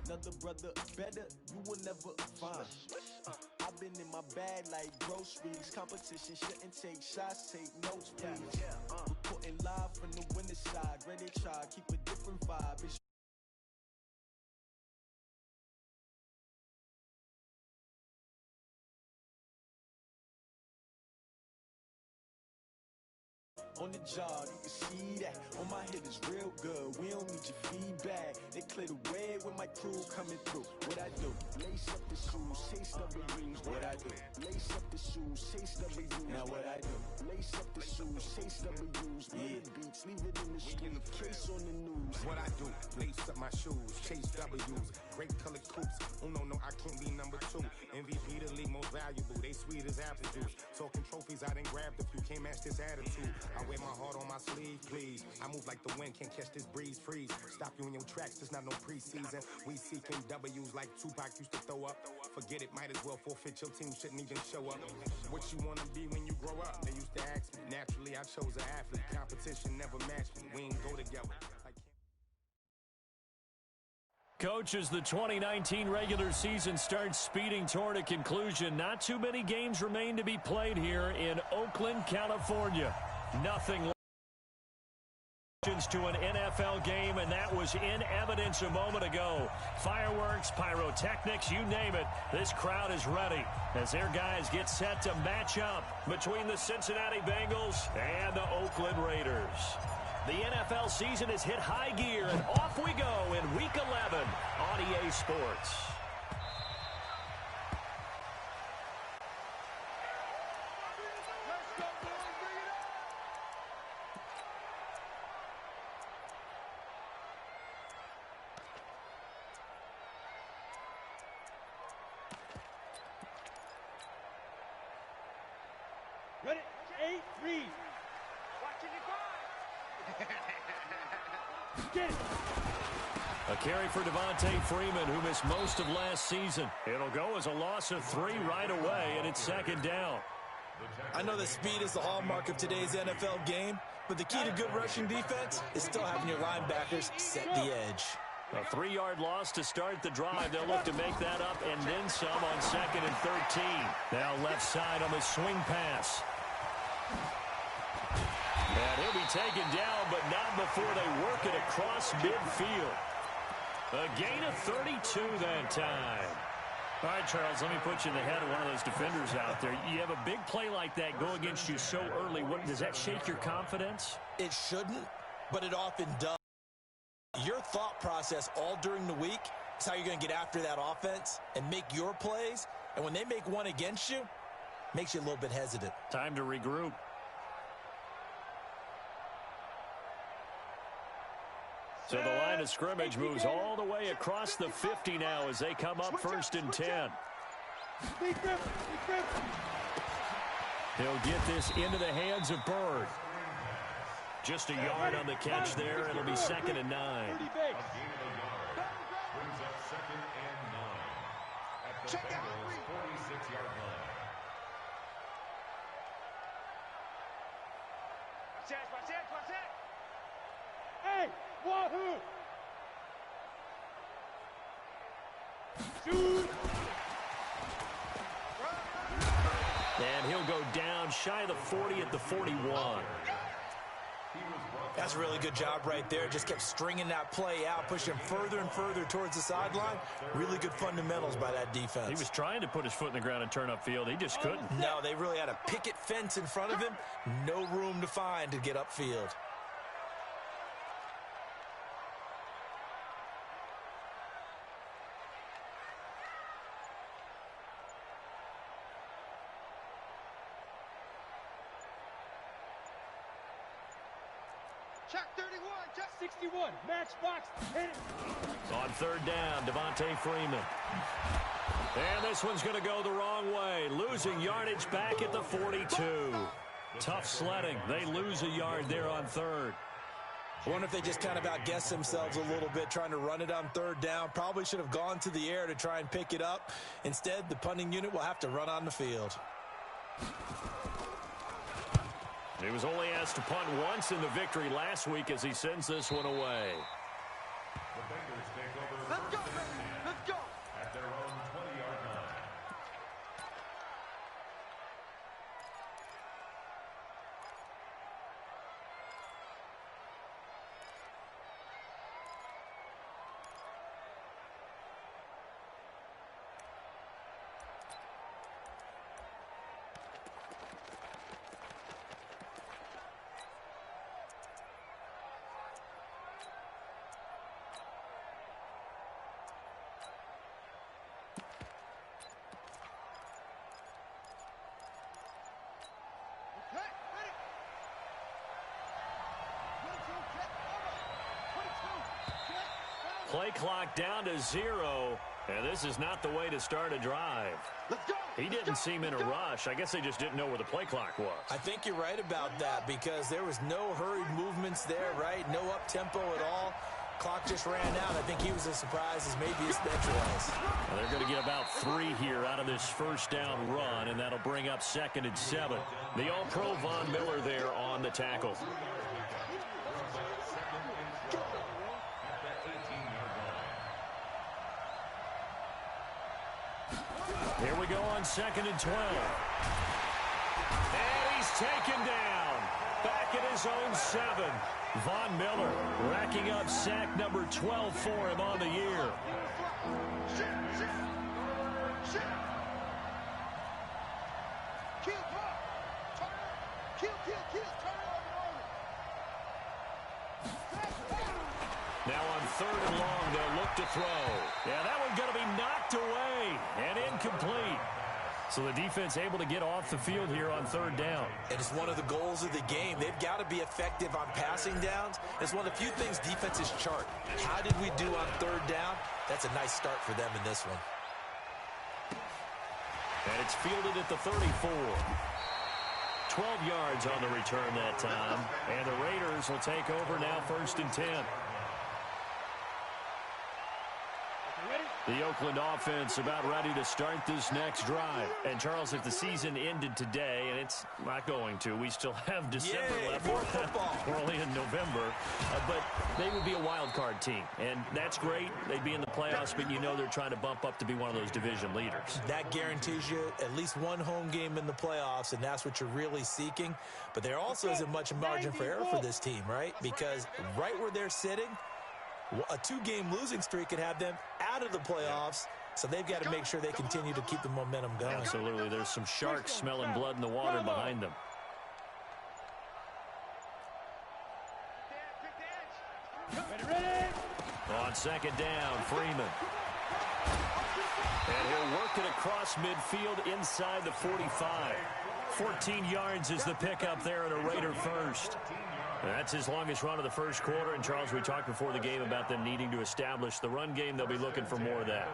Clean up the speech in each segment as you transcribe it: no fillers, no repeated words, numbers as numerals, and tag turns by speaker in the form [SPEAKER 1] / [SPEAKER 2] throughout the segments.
[SPEAKER 1] Another brother better, you will never find. I've been in my bag like groceries. Competition shouldn't take shots, take notes, please. Reporting live from the winner side. Ready to try, keep a different vibe. It's on the job, you can see that. On my head is real good. We don't need your feedback. They clear the way when my crew coming through. What I do? Lace up the shoes, chase W's. What I do? Lace up the shoes, chase W's. Now what I do? Lace up the shoes, chase W's. Yeah, beats, leave it in the street. Case on the news.
[SPEAKER 2] What I do? Lace up my shoes, chase W's. Great colored coops. Oh no, I can't be number 2. MVP the league most valuable. They sweet as apple juice. Talking trophies, I done grabbed a few. Can't match this attitude. I wear my heart on my sleeve, please. I move like the wind, can't catch this breeze, freeze. Stop you in your tracks, there's not no preseason. We seeking W's like Tupac used to throw up. Forget it, might as well forfeit, your team shouldn't even show up. What you wanna be when you grow up? They used to ask me. Naturally, I chose an athlete. Competition never matched me. We ain't go together.
[SPEAKER 3] Coach, as the 2019 regular season starts speeding toward a conclusion, not too many games remain to be played here in Oakland, California. Nothing to an NFL game, and that was in evidence a moment ago. Fireworks, pyrotechnics, you name it. This crowd is ready as their guys get set to match up between the Cincinnati Bengals and the Oakland Raiders. The NFL season has hit high gear, and off we go in Week 11 on EA Sports.
[SPEAKER 4] Ready, 8, read. Watching it go. Get it.
[SPEAKER 3] A carry for Devontae Freeman, who missed most of last season. It'll go as a loss of 3 right away, and it's second down.
[SPEAKER 5] I know that speed is the hallmark of today's NFL game, but the key to good rushing defense is still having your linebackers set the edge.
[SPEAKER 3] A 3-yard loss to start the drive. They'll look to make that up and then some on 2nd and 13. Now left side on the swing pass. And he'll be taken down, but not before they work it across midfield. A gain of 32 that time. All right, Charles, let me put you in the head of one of those defenders out there. You have a big play like that go against you so early. Does that shake your confidence?
[SPEAKER 5] It shouldn't, but it often does. Your thought process all during the week is how you're going to get after that offense and make your plays. And when they make one against you, makes you a little bit hesitant.
[SPEAKER 3] Time to regroup. So the line of scrimmage moves all the way across the 50 now as they come up 1st and 10. He'll get this into the hands of Bird. Just a yard on the catch there. It'll be 2nd and 9.
[SPEAKER 6] Brings up 2nd and 9 at the Bengals' 46-yard line.
[SPEAKER 4] Watch it. Hey, wahoo! Shoot!
[SPEAKER 3] And he'll go down shy of the 40 at the 41.
[SPEAKER 5] That's a really good job right there. Just kept stringing that play out, pushing further and further towards the sideline. Really good fundamentals by that defense.
[SPEAKER 3] He was trying to put his foot in the ground and turn upfield. He just couldn't.
[SPEAKER 5] No, they really had a picket fence in front of him. No room to find to get upfield.
[SPEAKER 4] Check 31, check 61, match box, hit it.
[SPEAKER 3] On 3rd down, Devontae Freeman. And this one's going to go the wrong way. Losing yardage back at the 42. Tough sledding. They lose a yard there on 3rd.
[SPEAKER 5] I wonder if they just kind of outguessed themselves a little bit trying to run it on 3rd down. Probably should have gone to the air to try and pick it up. Instead, the punting unit will have to run on the field.
[SPEAKER 3] He was only asked to punt once in the victory last week as he sends this one away.
[SPEAKER 6] The Bengals take over.
[SPEAKER 3] play clock down to 0, and this is not the way to start a drive. He didn't seem in a rush. I guess they just didn't know where the play clock was.
[SPEAKER 5] I think you're right about that because there was no hurried movements there, right? No up-tempo at all. Clock just ran out. I think he was as surprised as maybe his bench was.
[SPEAKER 3] Well, they're going to get about 3 here out of this first down run, and that'll bring up 2nd and 7. The All-Pro Von Miller there on the tackle. Here we go on 2nd and 12. And he's taken down. Back at his own 7. Von Miller racking up sack number 12 for him on the year. Now on 3rd and long, they'll look to throw. Yeah, that one's going to be knocked away and incomplete. So the defense able to get off the field here on 3rd down.
[SPEAKER 5] And it's one of the goals of the game. They've got to be effective on passing downs. It's one of the few things defenses chart. How did we do on 3rd down? That's a nice start for them in this one.
[SPEAKER 3] And it's fielded at the 34. 12 yards on the return that time. And the Raiders will take over now 1st and 10. The Oakland offense about ready to start this next drive. And, Charles, if the season ended today, and it's not going to, we still have December left.
[SPEAKER 5] More football.
[SPEAKER 3] We're only in November. But they would be a wild card team. And that's great. They'd be in the playoffs, but you know they're trying to bump up to be one of those division leaders.
[SPEAKER 5] That guarantees you at least one home game in the playoffs, and that's what you're really seeking. But there also isn't much margin for error for this team, right? Because right where they're sitting, a 2-game losing streak could have them out of the playoffs, so they've got to make sure they continue to keep the momentum going.
[SPEAKER 3] Absolutely. There's some sharks smelling blood in the water behind them. On 2nd down, Freeman. And he'll work it across midfield inside the 45. 14 yards is the pickup there and a Raider first. That's his longest run of the first quarter. And, Charles, we talked before the game about them needing to establish the run game. They'll be looking for more of that.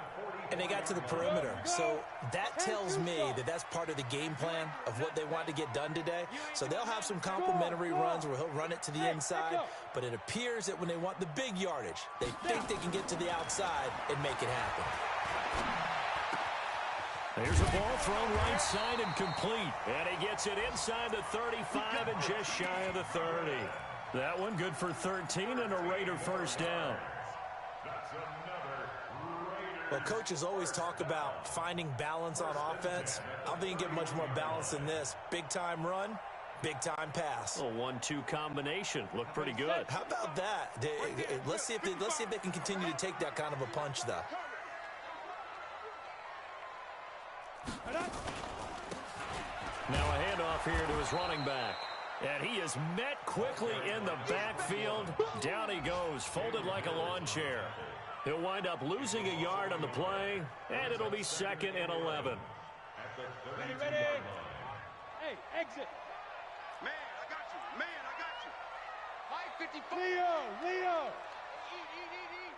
[SPEAKER 5] And they got to the perimeter. So that tells me that that's part of the game plan of what they want to get done today. So they'll have some complimentary runs where he'll run it to the inside. But it appears that when they want the big yardage, they think they can get to the outside and make it happen.
[SPEAKER 3] There's a ball thrown right side and complete. And he gets it inside the 35 and just shy of the 30. That one good for 13 and a Raider first down.
[SPEAKER 5] Well, coaches always talk about finding balance on offense. I don't think you can get much more balance than this. Big-time run, big-time pass.
[SPEAKER 3] A 1-2 combination. Looked pretty good.
[SPEAKER 5] How about that? Let's see if they can continue to take that kind of a punch, though.
[SPEAKER 3] Now a handoff here to his running back. And he is met quickly in the backfield. Down he goes, folded like a lawn chair. He'll wind up losing a yard on the play, and it'll be 2nd and 11.
[SPEAKER 4] Ready? Hey, exit.
[SPEAKER 7] Man, I got you. Man, I got you. High 55.
[SPEAKER 4] Leo.
[SPEAKER 7] Eat.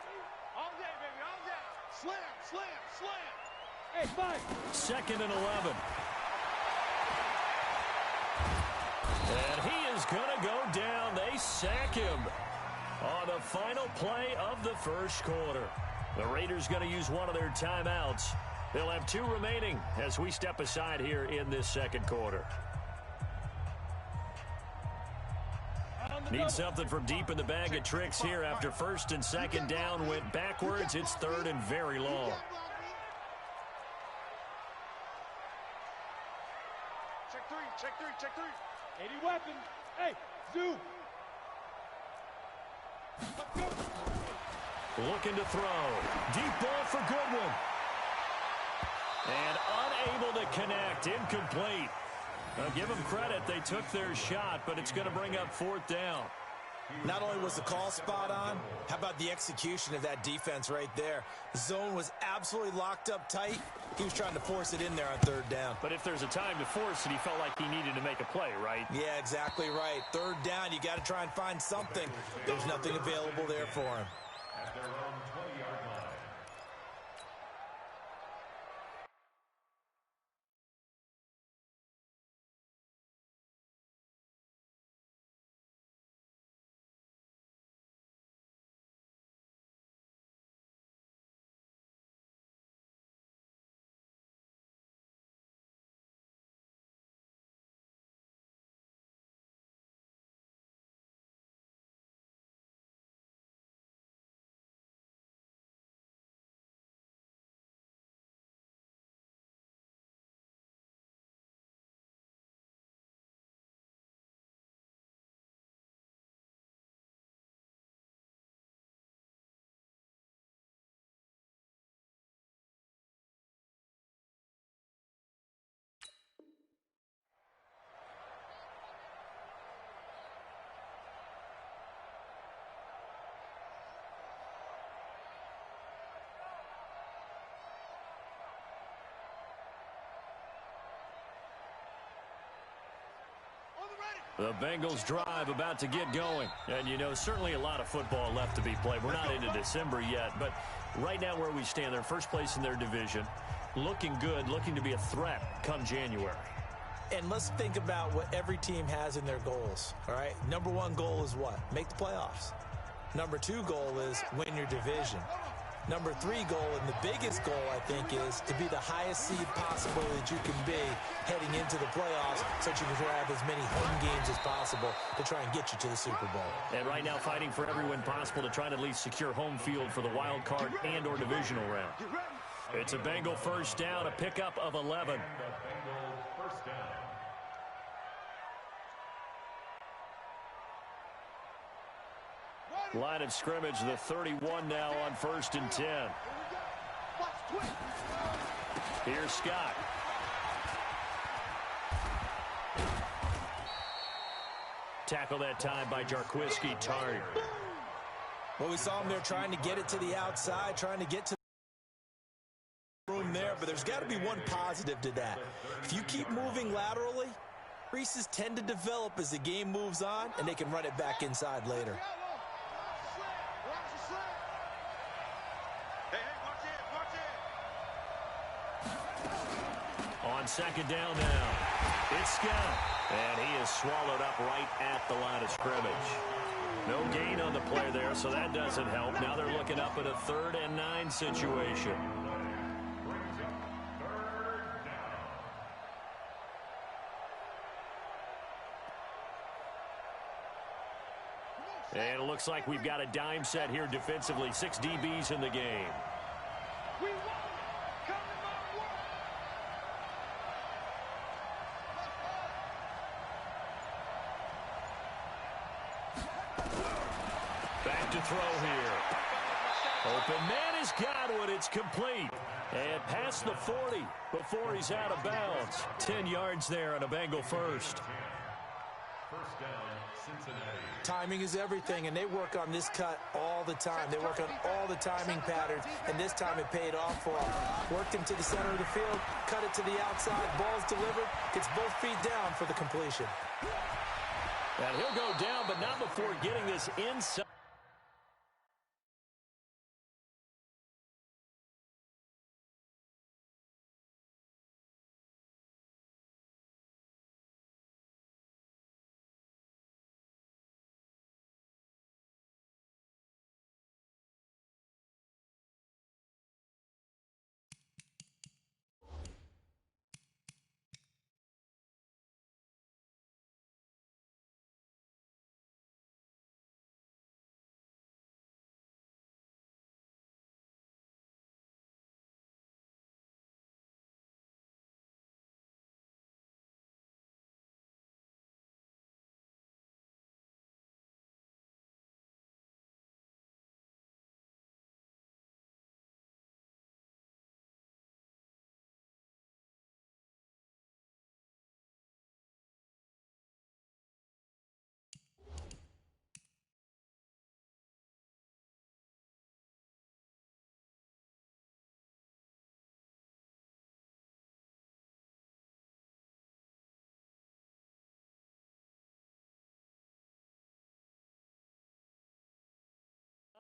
[SPEAKER 7] All day, baby, all day. Slam.
[SPEAKER 4] Hey, 5.
[SPEAKER 3] 2nd and 11. And he is going to go down. They sack him on the final play of the first quarter. The Raiders going to use one of their timeouts. They'll have 2 remaining as we step aside here in this second quarter. Need something from deep in the bag of tricks here after 1st and 2nd down went backwards. It's 3rd and very long.
[SPEAKER 7] Check three.
[SPEAKER 4] 80 weapon. Hey, zoom.
[SPEAKER 3] Looking to throw. Deep ball for Goodwin. And unable to connect. Incomplete. Now give them credit. They took their shot, but it's going to bring up 4th down.
[SPEAKER 5] Not only was the call spot on, how about the execution of that defense right there? The zone was absolutely locked up tight. He was trying to force it in there on 3rd down.
[SPEAKER 3] But if there's a time to force it, he felt like he needed to make a play, right?
[SPEAKER 5] Yeah, exactly right. 3rd down, you got to try and find something. There's nothing available there for him.
[SPEAKER 6] At their own 28.
[SPEAKER 3] The Bengals drive about to get going. And, you know, certainly a lot of football left to be played. We're not into December yet, but right now where we stand, they're first place in their division. Looking good, looking to be a threat come January.
[SPEAKER 5] And let's think about what every team has in their goals, all right? Number one goal is what? Make the playoffs. Number two goal is win your division. Number three goal, and the biggest goal, I think, is to be the highest seed possible that you can be heading into the playoffs so that you can grab as many home games as possible to try and get you to the Super Bowl.
[SPEAKER 3] And right now fighting for every win possible to try and at least secure home field for the wild card and or divisional round. It's a Bengal first down, a pickup of 11.
[SPEAKER 6] First down.
[SPEAKER 3] Line of scrimmage, the 31 now on 1st and 10. Here's Scott. Tackle that time by Jarquiski Tardy.
[SPEAKER 5] Well, we saw him there trying to get it to the outside, trying to get to the room there, but there's got to be one positive to that. If you keep moving laterally, creases tend to develop as the game moves on, and they can run it back inside later.
[SPEAKER 3] On second down now, it's Scott, and he is swallowed up right at the line of scrimmage. No gain on the play there, so that doesn't help. Now they're looking up at a 3rd and 9 situation. And it looks like we've got a dime set here defensively. 6 DBs in the game. Back to throw here. Open man is Godwin. It's complete. And past the 40 before he's out of bounds. 10 yards there on a Bengal first.
[SPEAKER 6] First down, Cincinnati.
[SPEAKER 5] Timing is everything, and they work on this cut all the time. They work on all the timing patterns, and this time it paid off for him. Worked him to the center of the field, cut it to the outside, ball's delivered, gets both feet down for the completion.
[SPEAKER 3] And he'll go down, but not before getting this inside.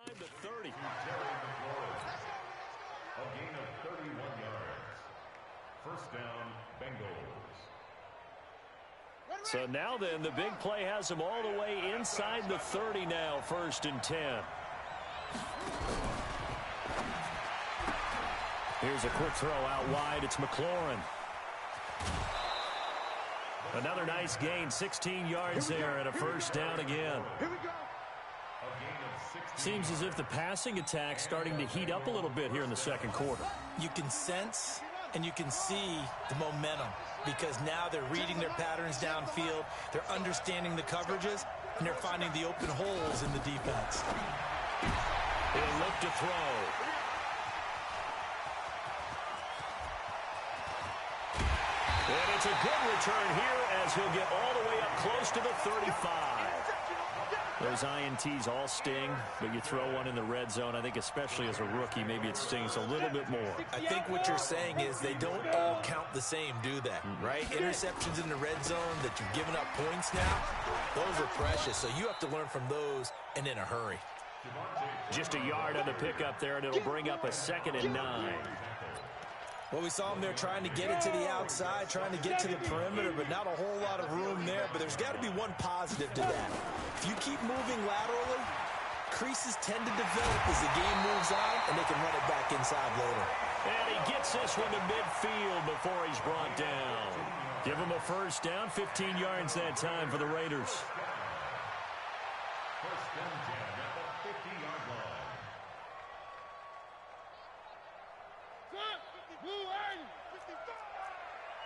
[SPEAKER 3] To 30.
[SPEAKER 6] A gain of 31 yards. First down, Bengals.
[SPEAKER 3] So now then, the big play has them all the way inside the 30 now, 1st and 10. Here's a quick throw out wide. It's McLaurin. Another nice gain, 16 yards there, and a first down again.
[SPEAKER 7] Here we go.
[SPEAKER 3] Seems as if the passing attack's starting to heat up a little bit here in the second quarter.
[SPEAKER 5] You can sense and you can see the momentum because now they're reading their patterns downfield, they're understanding the coverages, and they're finding the open holes in the defense.
[SPEAKER 3] He'll look to throw. And it's a good return here as he'll get all the way up close to the 35. Those INTs all sting, but you throw one in the red zone. I think especially as a rookie, maybe it stings a little bit more.
[SPEAKER 5] I think what you're saying is they don't all count the same, do they? Right? Interceptions in the red zone that you've given up points now, those are precious. So you have to learn from those and in a hurry.
[SPEAKER 3] Just a yard on the pickup there, and it'll bring up a 2nd and 9.
[SPEAKER 5] Well, we saw him there trying to get it to the outside, trying to get to the perimeter, but not a whole lot of room there. But there's got to be one positive to that. If you keep moving laterally, creases tend to develop as the game moves on, and they can run it back inside later.
[SPEAKER 3] And he gets this one to midfield before he's brought down. Give him a first down, 15 yards that time for the Raiders.
[SPEAKER 6] First and 10 at the 50-yard line.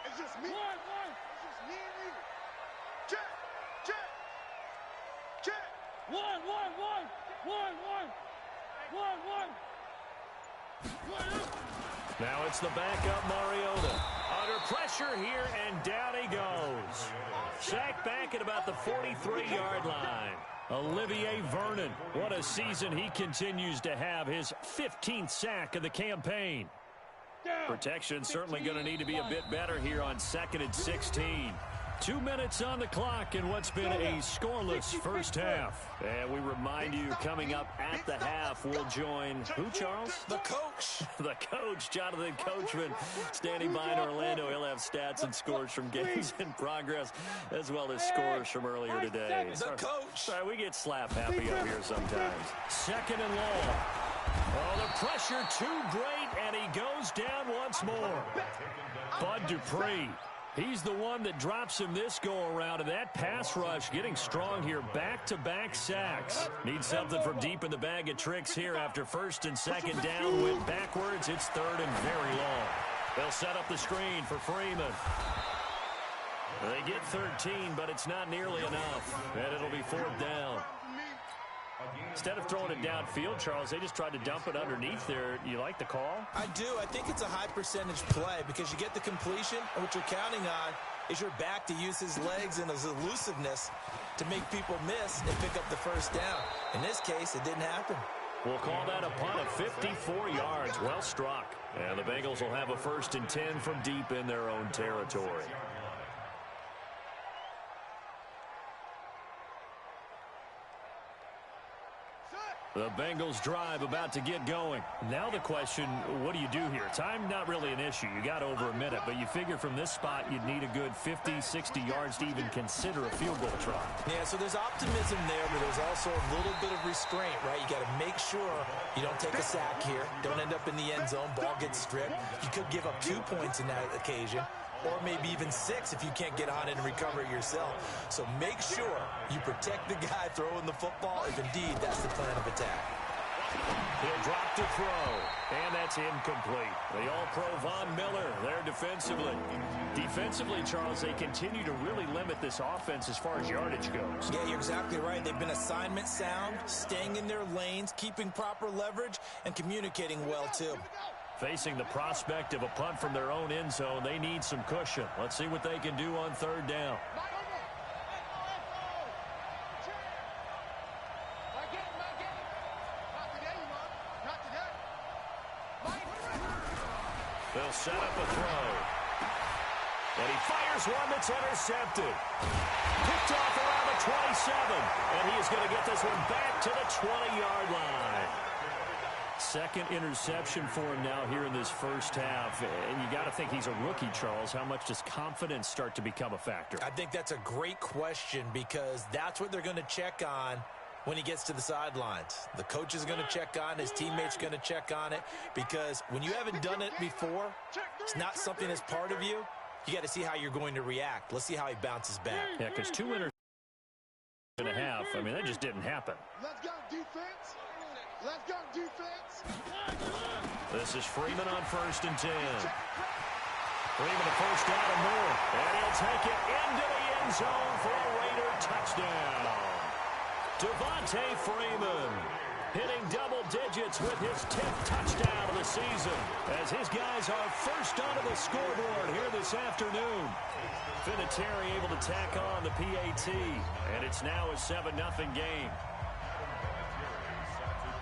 [SPEAKER 7] It's just me. It's just me and you. Check. One.
[SPEAKER 3] Now it's the backup Mariota. Under pressure here, and down he goes. Sacked back at about the 43-yard line. Olivier Vernon. What a season he continues to have. His 15th sack of the campaign. Protection certainly going to need to be a bit better here on 2nd and 16. 2 minutes on the clock in what's been a scoreless first half. And we remind you, coming up at the half, we'll join who, Charles?
[SPEAKER 5] The coach.
[SPEAKER 3] The coach, Jonathan Coachman, standing by in Orlando. He'll have stats and scores from games in progress, as well as scores from earlier today.
[SPEAKER 5] The coach.
[SPEAKER 3] Sorry, we get slap happy up here sometimes. 2nd and long. Oh, the pressure too great, and he goes down once more. Bud Dupree. He's the one that drops him this go-around, and that pass rush getting strong here. Back-to-back sacks. Needs something from deep in the bag of tricks here after 1st and 2nd down. Went backwards. It's 3rd and very long. They'll set up the screen for Freeman. They get 13, but it's not nearly enough, and it'll be 4th down. Instead of throwing it downfield, Charles, they just tried to dump it underneath there. You like the call?
[SPEAKER 5] I do. I think it's a high percentage play because you get the completion, and what you're counting on is your back to use his legs and his elusiveness to make people miss and pick up the first down. In this case, it didn't happen.
[SPEAKER 3] We'll call that a punt of 54 yards. Well struck. And the Bengals will have a 1st and 10 from deep in their own territory. The Bengals drive about to get going. Now the question, what do you do here? Time not really an issue. You got over a minute, but you figure from this spot you'd need a good 50, 60 yards to even consider a field goal try.
[SPEAKER 5] Yeah, so there's optimism there, but there's also a little bit of restraint, right? You got to make sure you don't take a sack here. Don't end up in the end zone. Ball gets stripped. You could give up 2 points in that occasion, or maybe even 6 if you can't get on it and recover it yourself. So make sure you protect the guy throwing the football if indeed that's the plan of attack.
[SPEAKER 3] He'll drop to throw, and that's incomplete. The All-Pro Von Miller there defensively. Defensively, Charles, they continue to really limit this offense as far as yardage goes.
[SPEAKER 5] Yeah, you're exactly right. They've been assignment sound, staying in their lanes, keeping proper leverage, and communicating well, too.
[SPEAKER 3] Facing the prospect of a punt from their own end zone, they need some cushion. Let's see what they can do on 3rd down. They'll set up a throw. And he fires one that's intercepted. Picked off around the 27. And he is going to get this one back to the 20-yard line. 2nd interception for him now here in this first half. And you got to think he's a rookie, Charles. How much does confidence start to become a factor?
[SPEAKER 5] I think that's a great question because that's what they're going to check on when he gets to the sidelines. The coach is going to check on it. His teammates going to check on it because when you haven't done it before, it's not something that's part of you. You got to see how you're going to react. Let's see how he bounces back.
[SPEAKER 3] Yeah, because 2 interceptions and a half, I mean, that just didn't happen.
[SPEAKER 7] Let's go defense. Let's go defense.
[SPEAKER 3] This is Freeman on 1st and 10. Freeman a first down and more. And he'll take it into the end zone for a Raider touchdown. Devontae Freeman. hitting double digits with his 10th touchdown of the season, as his guys are first onto the scoreboard here this afternoon. Vinatieri able to tack on the PAT, and it's now a 7-0 game.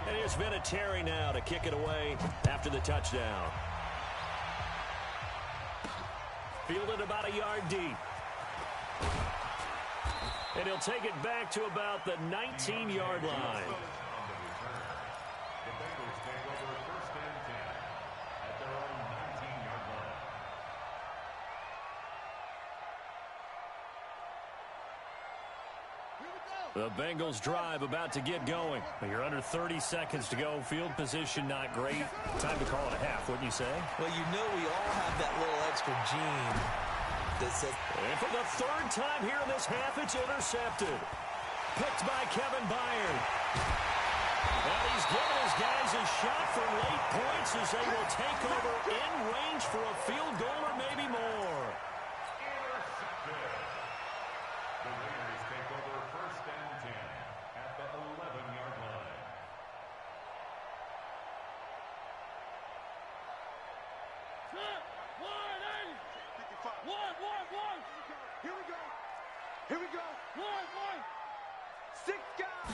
[SPEAKER 3] And here's Vinatieri now to kick it away after the touchdown. Fielded about a yard deep. And he'll take it back to about the 19-yard line.
[SPEAKER 6] The Bengals take over first and 10 at their own 19-yard line.
[SPEAKER 3] The Bengals drive about to get going. You're under 30 seconds to go. Field position not great. Time to call it a half, wouldn't you say?
[SPEAKER 5] Well, you know we all have that little extra gene that says...
[SPEAKER 3] And for the third time here in this half, it's intercepted. Picked by Kevin Byard. And he's given his guys a shot for late points as they will take over in range for a field goal or maybe more.
[SPEAKER 6] Intercepted. The Raiders take over first and 10 at the 11-yard line.
[SPEAKER 7] One. Here we go. Here we go. One. 6 guys.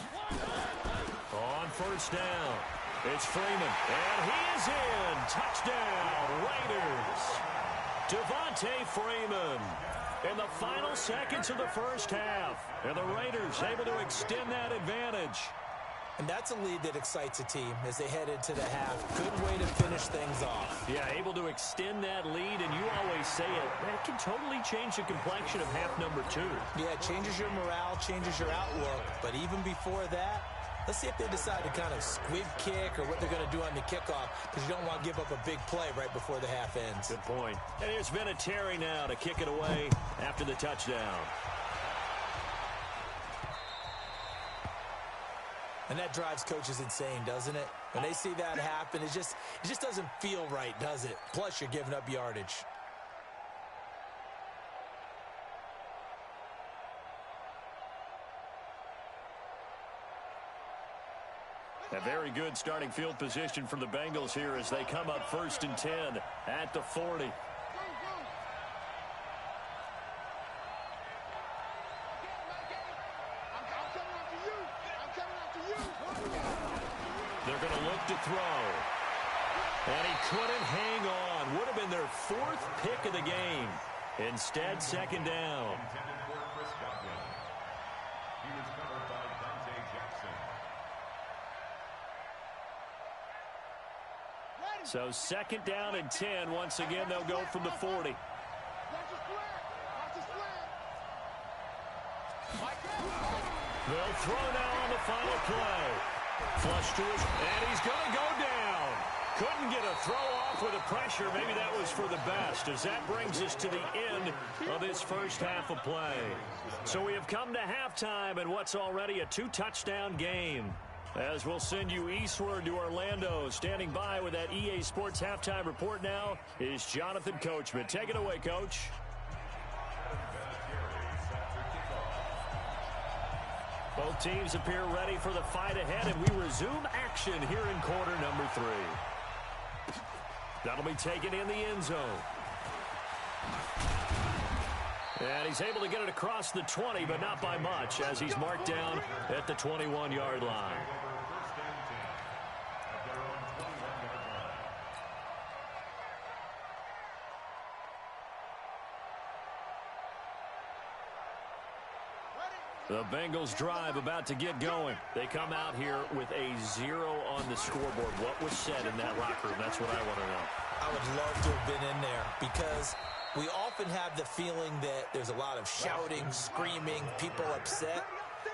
[SPEAKER 3] On first down, it's Freeman, and he is in. Touchdown, Raiders. Devontae Freeman in the final seconds of the first half. And the Raiders able to extend that advantage.
[SPEAKER 5] And that's a lead that excites a team as they head into the half. Good way to finish things off.
[SPEAKER 3] Yeah, able to extend that lead, and you always say it, that can totally change the complexion of half number 2.
[SPEAKER 5] Yeah, it changes your morale, changes your outlook. But even before that, let's see if they decide to kind of squib kick or what they're going to do on the kickoff, because you don't want to give up a big play right before the half ends.
[SPEAKER 3] Good point. And here's Vinatieri now to kick it away after the touchdown.
[SPEAKER 5] And that drives coaches insane, doesn't it? When they see that happen, it just doesn't feel right, does it? Plus, you're giving up yardage.
[SPEAKER 3] A very good starting field position for the Bengals here as they come up first and 10 at the 40. They're going to look to throw. And he couldn't hang on. Would have been their 4th pick of the game. Instead, second down.
[SPEAKER 6] Intended for Chris Godwin. He was covered by Dante Jackson.
[SPEAKER 3] So second down and 10. Once again, they'll go from the 40. They'll throw now on the final play. Flush to his, and he's going to go down. Couldn't get a throw off with the pressure. Maybe that was for the best, as that brings us to the end of this first half of play. So we have come to halftime in what's already a 2-touchdown game. As we'll send you eastward to Orlando. Standing by with that EA Sports halftime report now is Jonathan Coachman. Take it away, Coach. Both teams appear ready for the fight ahead, and we resume action here in quarter number 3. That'll be taken in the end zone. And he's able to get it across the 20, but not by much, as he's marked down at the 21-yard line. The Bengals drive about to get going. They come out here with a 0 on the scoreboard. What was said in that locker room? That's what I want to know.
[SPEAKER 5] I would love to have been in there, because we often have the feeling that there's a lot of shouting, screaming, people upset.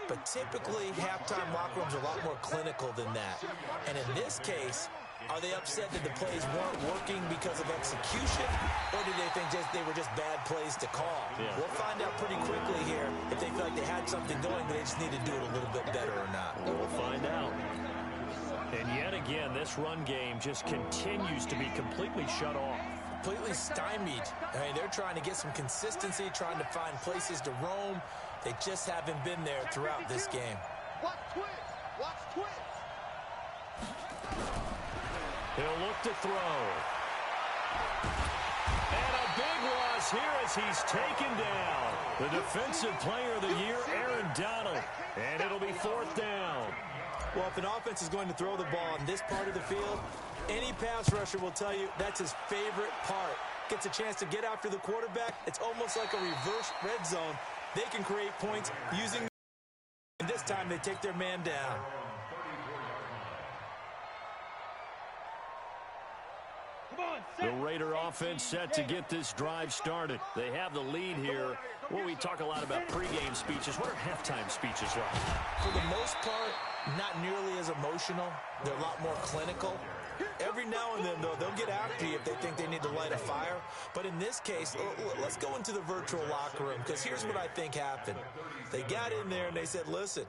[SPEAKER 5] But typically, halftime locker rooms are a lot more clinical than that. And in this case, are they upset that the plays weren't working because of execution, or do they think they were just bad plays to call?
[SPEAKER 3] Yeah.
[SPEAKER 5] We'll find out pretty quickly here if they feel like they had something going, but they just need to do it a little bit better or not.
[SPEAKER 3] We'll find out. And yet again, this run game just continues to be completely shut off.
[SPEAKER 5] Completely stymied. I mean, they're trying to get some consistency, trying to find places to roam. They just haven't been there throughout this game.
[SPEAKER 7] Watch twist. Watch twist.
[SPEAKER 3] He'll look to throw. And a big loss here as he's taken down. The Defensive Player of the Year, Aaron Donald. And it'll be 4th down.
[SPEAKER 5] Well, if an offense is going to throw the ball on this part of the field, any pass rusher will tell you that's his favorite part. Gets a chance to get after the quarterback. It's almost like a reverse red zone. They can create points using, and this time they take their man down.
[SPEAKER 3] The Raider offense set to get this drive started. They have the lead here. Well, we talk a lot about pregame speeches. What are halftime speeches like?
[SPEAKER 5] For the most part, not nearly as emotional. They're a lot more clinical. Every now and then, though, they'll get after you if they think they need to light a fire. But in this case, let's go into the virtual locker room, because here's what I think happened. They got in there and they said, listen,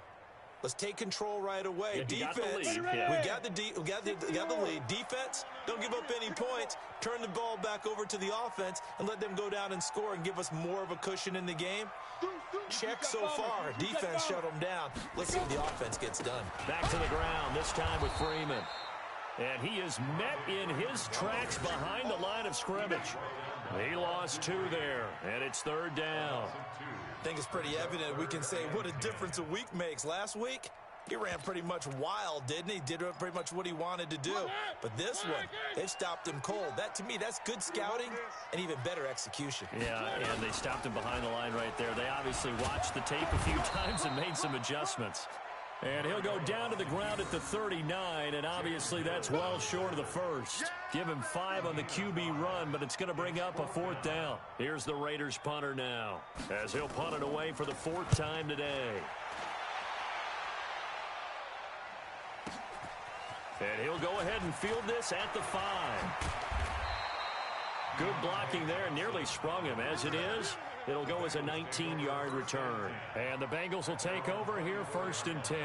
[SPEAKER 5] let's take control right away. Defense, we got the lead. Defense, don't give up any points. Turn the ball back over to the offense and let them go down and score and give us more of a cushion in the game. Check so far. Defense shut them down. Let's see what the offense gets done.
[SPEAKER 3] Back to the ground, this time with Freeman. And he is met in his tracks behind the line of scrimmage. He lost 2 there, and it's 3rd down.
[SPEAKER 5] I think it's pretty evident we can say what a difference a week makes. Last week, he ran pretty much wild, didn't he? Did pretty much what he wanted to do. But this one, they've stopped him cold. That, to me, that's good scouting and even better execution.
[SPEAKER 3] Yeah, and they stopped him behind the line right there. They obviously watched the tape a few times and made some adjustments. And he'll go down to the ground at the 39, and obviously that's well short of the first. Give him 5 on the QB run, but it's going to bring up a 4th down. Here's the Raiders punter now, as he'll punt it away for the 4th time today. And he'll go ahead and field this at the 5. Good blocking there, nearly sprung him. As it is, it'll go as a 19-yard return. And the Bengals will take over here 1st and 10.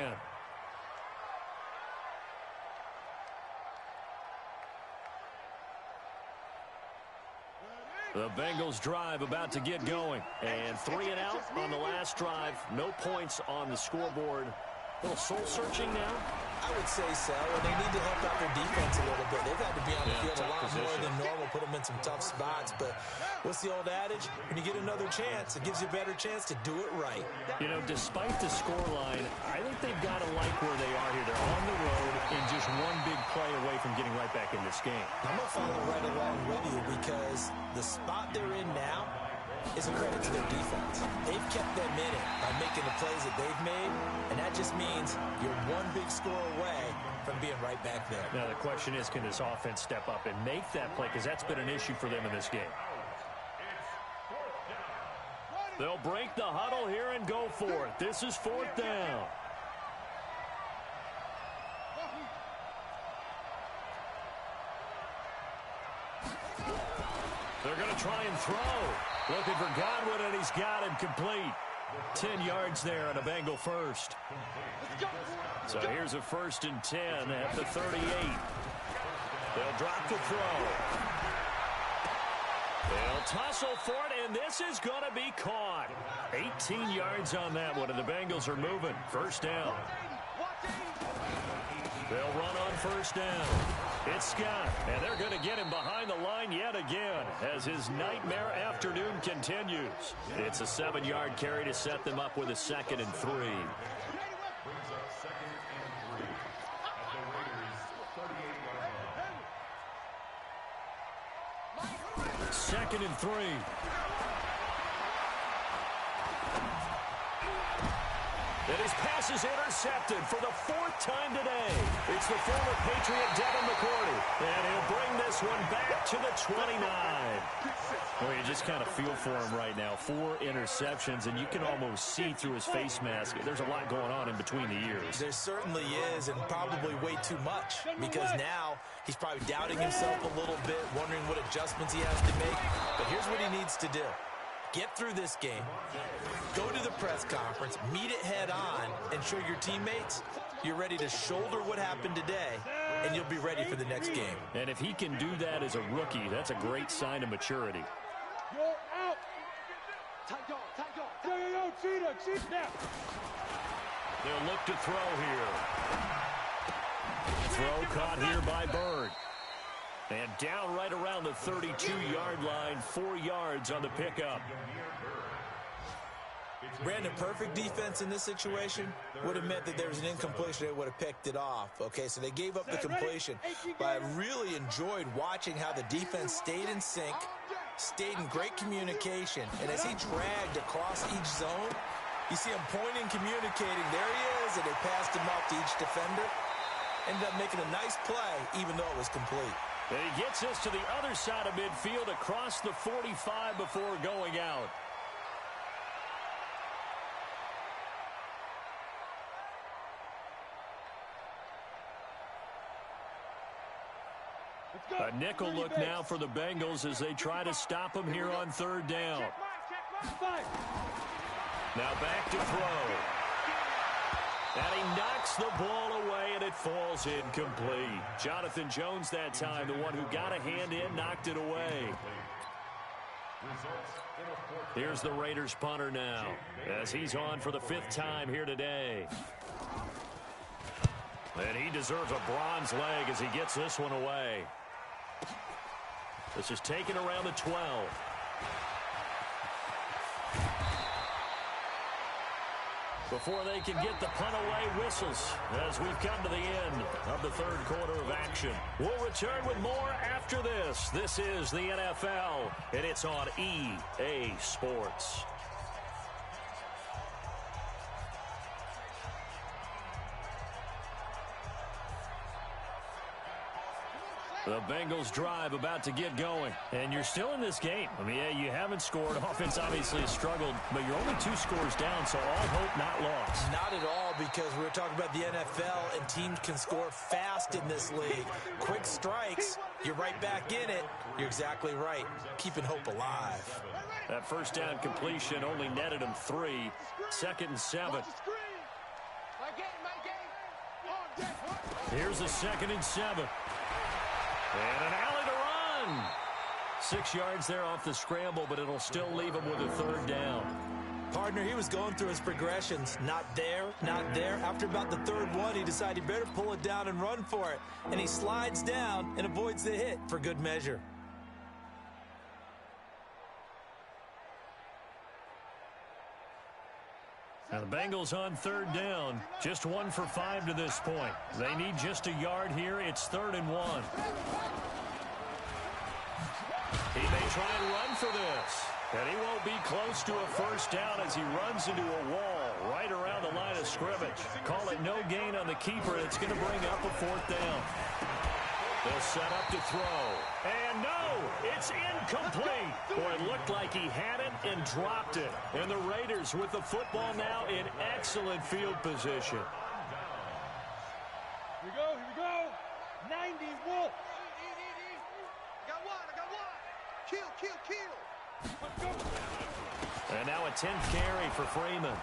[SPEAKER 3] The Bengals drive about to get going. And 3 and out on the last drive. No points on the scoreboard. A little soul-searching now.
[SPEAKER 5] I would say so, and they need to help out their defense a little bit. They've had to be on the field a lot more than normal, put them in some tough spots. But what's the old adage? When you get another chance, it gives you a better chance to do it right.
[SPEAKER 3] You know, despite the scoreline, I think they've got to like where they are here. They're on the road and just one big play away from getting right back in this game.
[SPEAKER 5] I'm going to follow right along with you because the spot they're in now is a credit to their defense. They've kept them in it by making the plays that they've made, and that just means you're one big score away from being right back there.
[SPEAKER 3] Now, the question is, can this offense step up and make that play? Because that's been an issue for them in this game. They'll break the huddle here and go for it. This is 4th down. They're going to try and throw. Looking for Godwin, and he's got him complete. 10 yards there on a Bengal first. So here's a 1st and 10 at the 38. They'll drop the throw. They'll tussle for it, and this is going to be caught. 18 yards on that one, and the Bengals are moving. 1st down. They'll run on 1st down. It's Scott, and they're going to get him behind the line yet again as his nightmare afternoon continues. It's a 7-yard carry to set them up with a 2nd and 3. 2nd and 3. And his pass is intercepted for the 4th time today. It's the former Patriot Devin McCourty. And he'll bring this one back to the 29. Well, you just kind of feel for him right now. 4 interceptions, and you can almost see through his face mask. There's a lot going on in between the ears.
[SPEAKER 5] There certainly is, and probably way too much, because now he's probably doubting himself a little bit, wondering what adjustments he has to make. But here's what he needs to do. Get through this game, go to the press conference, meet it head on, and show your teammates you're ready to shoulder what happened today, and you'll be ready for the next game.
[SPEAKER 3] And if he can do that as a rookie, that's a great sign of maturity.
[SPEAKER 4] You're out. Yo, Cheetah, now.
[SPEAKER 3] They'll look to throw here. Throw caught here by Bird. And down right around the 32-yard line, 4 yards on the pickup.
[SPEAKER 5] Brandon, perfect defense in this situation would have meant that there was an incompletion. They would have picked it off. Okay, so they gave up the completion. But I really enjoyed watching how the defense stayed in sync, stayed in great communication. And as he dragged across each zone, you see him pointing, communicating. There he is, and they passed him off to each defender. Ended up making a nice play, even though it was complete.
[SPEAKER 3] And he gets us to the other side of midfield across the 45 before going out. A nickel look now for the Bengals as they try to stop him here on 3rd down. Now back to throw. And he knocks the ball away, and it falls incomplete. Jonathan Jones that time, the one who got a hand in, knocked it away. Here's the Raiders punter now, as he's on for the 5th time here today. And he deserves a bronze leg as he gets this one away. This is taken around the 12. Before they can get the punt away, whistles as we've come to the end of the 3rd quarter of action. We'll return with more after this. This is the NFL, and it's on EA Sports. The Bengals drive about to get going. And you're still in this game. I mean, yeah, you haven't scored. Offense obviously has struggled, but you're only 2 scores down, so all hope not lost.
[SPEAKER 5] Not at all, because we were talking about the NFL, and teams can score fast in this league. Quick strikes, you're right back in it. You're exactly right. Keeping hope alive.
[SPEAKER 3] That 1st down completion only netted him 3. 2nd and 7. Here's the 2nd and 7. And an alley to run. 6 yards there off the scramble, but it'll still leave him with a 3rd down.
[SPEAKER 5] Partner, he was going through his progressions. Not there, not there. After about the 3rd one, he decided he better pull it down and run for it. And he slides down and avoids the hit for good measure.
[SPEAKER 3] Now the Bengals on 3rd down. Just 1 for 5 to this point. They need just a yard here. It's 3rd and 1. He may try and run for this. And he won't be close to a 1st down as he runs into a wall right around the line of scrimmage. Call it no gain on the keeper. It's going to bring up a 4th down. They'll set up to throw. And no, it's incomplete. Boy, it looked like he had it and dropped it. And the Raiders with the football now in excellent field position.
[SPEAKER 4] Here we go, here we go. 90s Wolf.
[SPEAKER 7] I got one. Kill.
[SPEAKER 4] Let's go.
[SPEAKER 3] And now a 10th carry for Freeman.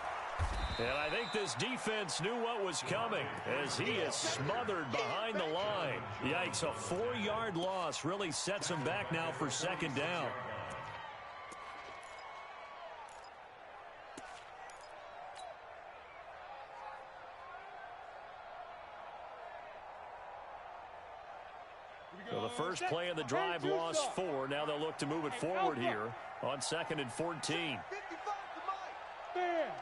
[SPEAKER 3] And I think this defense knew what was coming as he is smothered behind the line. Yikes, a 4-yard loss really sets him back now for 2nd down. So the first play of the drive lost 4. Now they'll look to move it forward here on 2nd and 14.
[SPEAKER 4] Fair.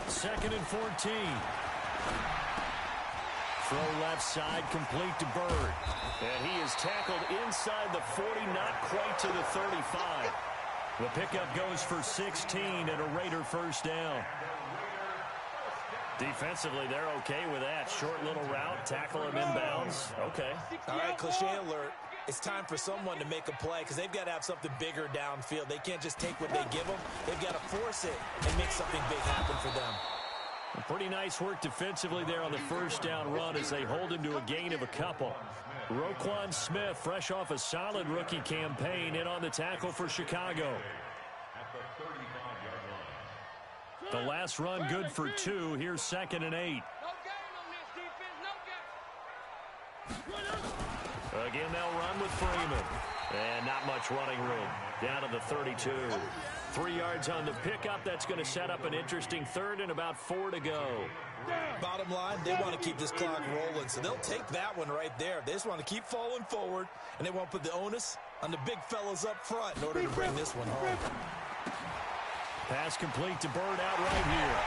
[SPEAKER 3] 2nd and 14. Throw left side, complete to Bird. And he is tackled inside the 40, not quite to the 35. The pickup goes for 16 and a Raider 1st down. Defensively, they're okay with that. Short little route, tackle him inbounds. Okay.
[SPEAKER 5] All right, cliche alert. It's time for someone to make a play because they've got to have something bigger downfield. They can't just take what they give them. They've got to force it and make something big happen for them.
[SPEAKER 3] Pretty nice work defensively there on the 1st down run as they hold him to a gain of a couple. Roquan Smith, fresh off a solid rookie campaign, in on the tackle for Chicago. The last run good for 2. Here's 2nd and 8. Again, they'll run with Freeman. And not much running room. Down to the 32. 3 yards on the pickup. That's going to set up an interesting third and about 4 to go.
[SPEAKER 5] Bottom line, they want to keep this clock rolling, so they'll take that one right there. They just want to keep falling forward, and they want to put the onus on the big fellas up front in order to bring this one home.
[SPEAKER 3] Pass complete to Bird out right here.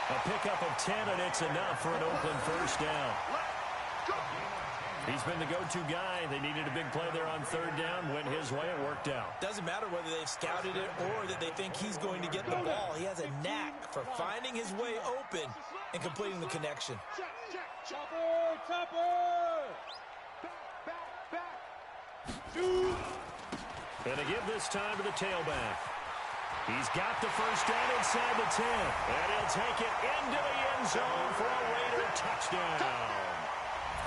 [SPEAKER 3] A pickup of 10, and it's enough for an Oakland first down. He's been the go-to guy. They needed a big play there on third down. Went his way. It worked out.
[SPEAKER 5] Doesn't matter whether they've scouted it or that they think he's going to get the ball. He has a knack for finding his way open and completing the connection.
[SPEAKER 4] Topper!
[SPEAKER 3] Gonna give this time to the tailback. He's got the first down inside the 10. And he'll take it into the end zone for a Raider touchdown.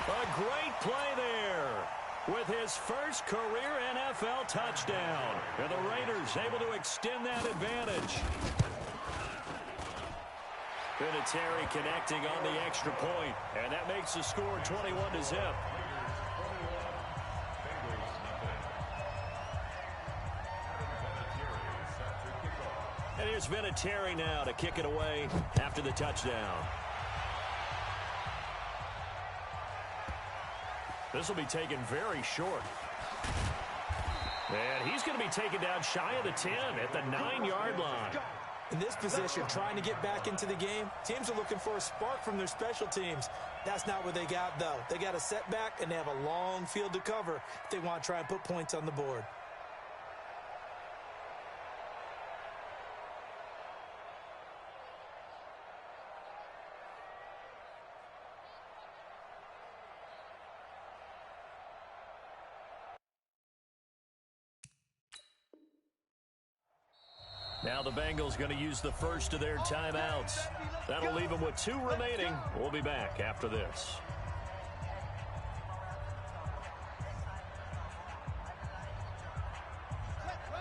[SPEAKER 3] A great play there with his first career NFL touchdown. And the Raiders able to extend that advantage. Vinatieri connecting on the extra point, and that makes the score 21-0. And here's Vinatieri now to kick it away after the touchdown. This will be taken very short. And he's going to be taken down shy of the 10 at the 9-yard line.
[SPEAKER 5] In this position, trying to get back into the game, teams are looking for a spark from their special teams. That's not what they got, though. They got a setback, and they have a long field to cover if they want to try and put points on the board.
[SPEAKER 3] Now the Bengals going to use the first of their timeouts. That'll leave them with 2 remaining. We'll be back after this.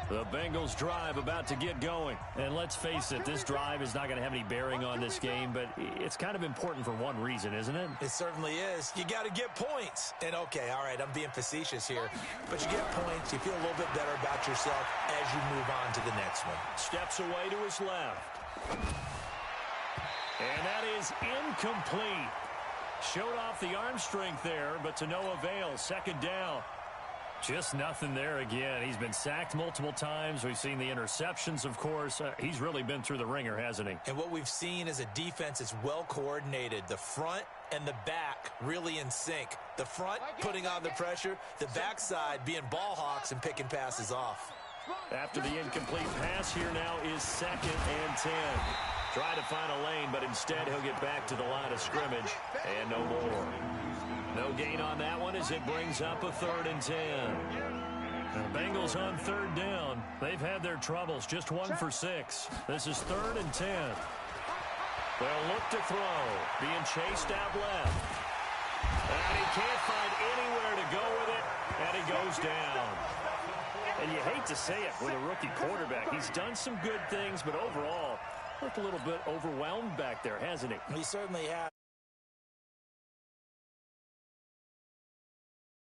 [SPEAKER 3] The Bengals drive about to get going. And let's face it, this drive is not going to have any bearing on this game, but it's kind of important for one reason, isn't it?
[SPEAKER 5] It certainly is. You got to get points. And okay, all right, I'm being facetious here, but you get points, you feel a little bit better about yourself as you move on to the next one.
[SPEAKER 3] Steps away to his left. And that is incomplete. Showed off the arm strength there, but to no avail. Second down. Just nothing there again. He's been sacked multiple times. We've seen the interceptions, of course. He's really been through the ringer, hasn't he?
[SPEAKER 5] And what we've seen is a defense that's well coordinated. The front and the back really in sync. The front putting on the pressure. The backside being ball hawks and picking passes off.
[SPEAKER 3] After the incomplete pass, here now is 2nd and 10. Try to find a lane, but instead he'll get back to the line of scrimmage. And no more. No gain on that one as it brings up a 3rd and 10. The Bengals on 3rd down. They've had their troubles. Just 1 for 6. This is 3rd and 10. They'll look to throw. Being chased out left. And he can't find anywhere to go with it. And he goes down. And you hate to say it with a rookie quarterback. He's done some good things, but overall, looked a little bit overwhelmed back there, hasn't he?
[SPEAKER 5] He certainly has.